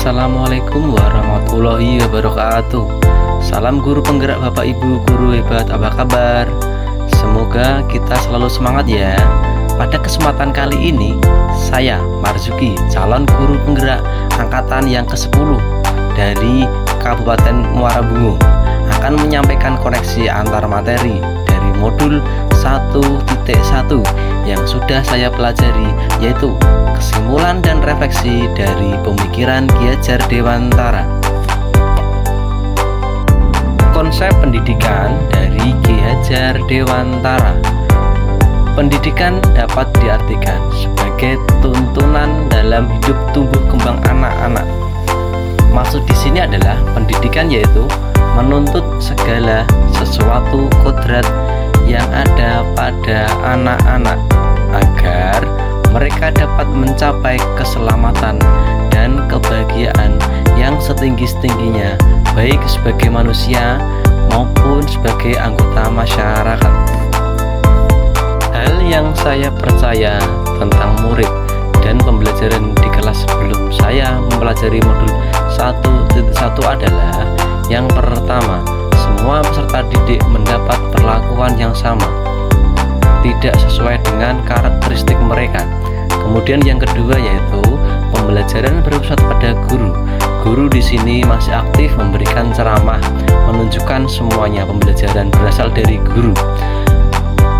Assalamualaikum warahmatullahi wabarakatuh. Salam guru penggerak Bapak Ibu guru hebat, apa kabar? Semoga kita selalu semangat ya. Pada kesempatan kali ini, saya Marzuki, calon guru penggerak angkatan yang ke-10 dari Kabupaten Muara Bungo, akan menyampaikan koneksi antar materi dari modul 1.1 yang sudah saya pelajari, yaitu kesimpulan dan refleksi dari pemikiran Ki Hajar Dewantara. Konsep pendidikan dari Ki Hajar Dewantara. Pendidikan dapat diartikan sebagai tuntunan dalam hidup tumbuh kembang anak-anak. Maksud di sini adalah pendidikan yaitu menuntut segala sesuatu kodrat yang ada pada anak-anak agar mereka dapat mencapai keselamatan dan kebahagiaan yang setinggi-tingginya, baik sebagai manusia maupun sebagai anggota masyarakat. Hal yang saya percaya tentang murid dan pembelajaran di kelas sebelum saya mempelajari modul 1.1 adalah yang pertama, semua peserta didik mendapat perlakuan yang sama, tidak sesuai dengan karakteristik mereka. Kemudian yang kedua yaitu pembelajaran berpusat pada guru. Guru di sini masih aktif memberikan ceramah, menunjukkan semuanya pembelajaran berasal dari guru.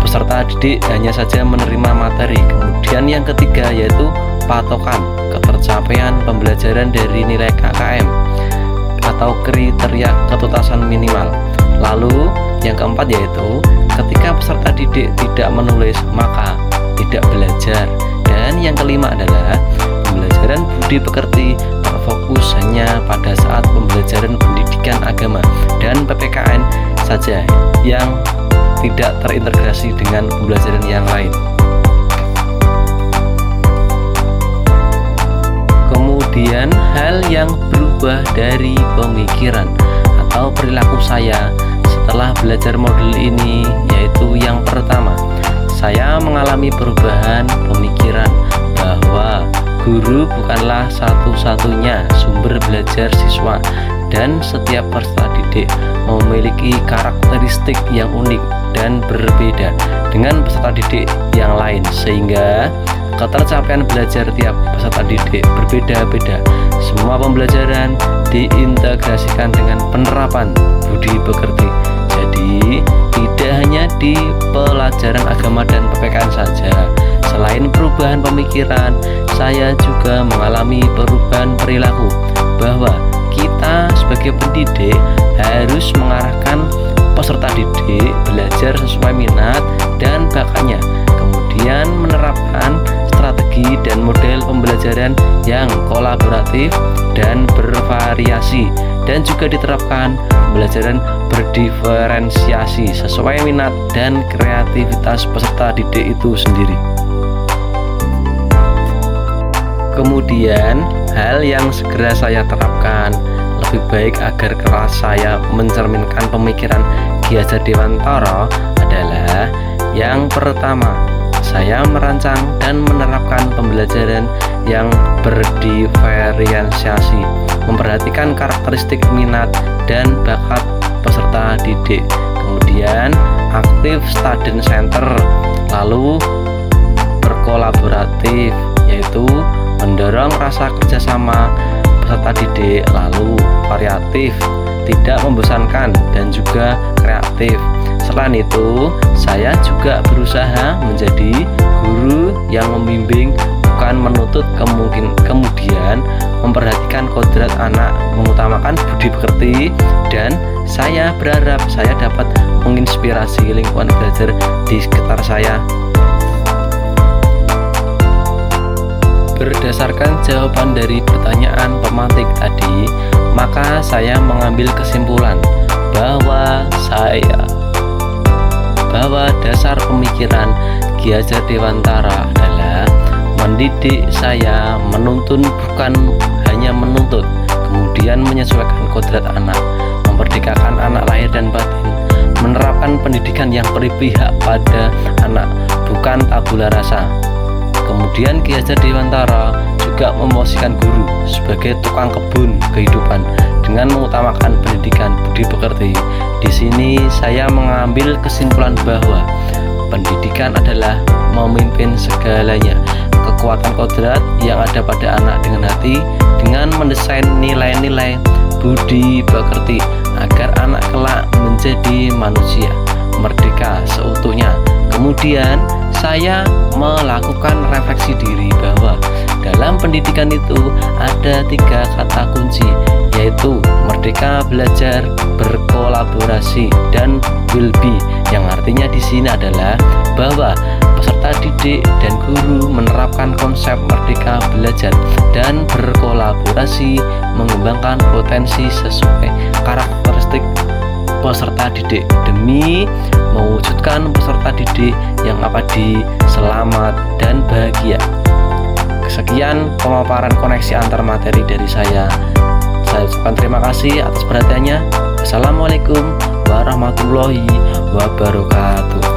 Peserta didik hanya saja menerima materi. Kemudian yang ketiga yaitu patokan ketercapaian pembelajaran dari nilai KKM atau kriteria ketuntasan minimal. Lalu yang keempat yaitu ketika peserta didik tidak menulis maka tidak belajar. Dan yang kelima adalah pembelajaran budi pekerti terfokus hanya pada saat pembelajaran pendidikan agama dan PPKN saja yang tidak terintegrasi dengan pembelajaran yang lain. Kemudian hal yang berubah dari pemikiran atau perilaku saya setelah belajar modul ini yaitu yang pertama, saya mengalami perubahan pemikiran bahwa guru bukanlah satu-satunya sumber belajar siswa dan setiap peserta didik memiliki karakteristik yang unik dan berbeda dengan peserta didik yang lain, sehingga ketercapaian belajar tiap peserta didik berbeda-beda. Semua pembelajaran diintegrasikan dengan penerapan budi pekerti. Jadi tidak hanya di pelajaran agama dan PPKN saja. Selain perubahan pemikiran, saya juga mengalami perubahan perilaku bahwa kita sebagai pendidik harus mengarahkan peserta didik belajar sesuai minat dan bakatnya. Kemudian menerapkan strategi dan model pembelajaran yang kolaboratif dan bervariasi, dan juga diterapkan pembelajaran berdiferensiasi sesuai minat dan kreativitas peserta didik itu sendiri. Kemudian hal yang segera saya terapkan lebih baik agar kelas saya mencerminkan pemikiran Ki Hajar Dewantara adalah yang pertama, saya merancang dan menerapkan pembelajaran yang berdiferensiasi, memperhatikan karakteristik minat dan bakat peserta didik. Kemudian aktif student center, lalu berkolaboratif, yaitu mendorong rasa kerjasama peserta didik, lalu variatif, tidak membosankan, dan juga kreatif. Selain itu, saya juga berusaha menjadi guru yang membimbing, bukan menuntut. Kemudian memperhatikan kodrat anak, mengutamakan budi pekerti, dan saya berharap saya dapat menginspirasi lingkungan belajar di sekitar saya. Berdasarkan jawaban dari pertanyaan pemantik tadi, maka saya mengambil kesimpulan bahwa dasar pemikiran Ki Hajar Dewantara adalah mendidik saya menuntun, bukan hanya menuntut, kemudian menyesuaikan kodrat anak, memerdekakan anak lahir dan batin, menerapkan pendidikan yang berpihak pada anak, bukan tabula rasa. Kemudian Ki Hajar Dewantara juga juga memposisikan guru sebagai tukang kebun kehidupan dengan mengutamakan pendidikan budi pekerti. Di sini saya mengambil kesimpulan bahwa pendidikan adalah memimpin segalanya. Kekuatan kodrat yang ada pada anak dengan hati dengan mendesain nilai-nilai budi pekerti agar anak kelak menjadi manusia merdeka seutuhnya. Kemudian saya melakukan refleksi diri bahwa dalam pendidikan itu ada 3 kata kunci, yaitu merdeka belajar, berkolaborasi, dan will be, yang artinya di sini adalah bahwa peserta didik dan guru menerapkan konsep merdeka belajar dan berkolaborasi, mengembangkan potensi sesuai karakteristik peserta didik demi mewujudkan peserta didik yang abadi, selamat, dan bahagia. Sekian pemaparan koneksi antar materi dari saya. Saya ucapkan terima kasih atas perhatiannya. Assalamualaikum warahmatullahi wabarakatuh.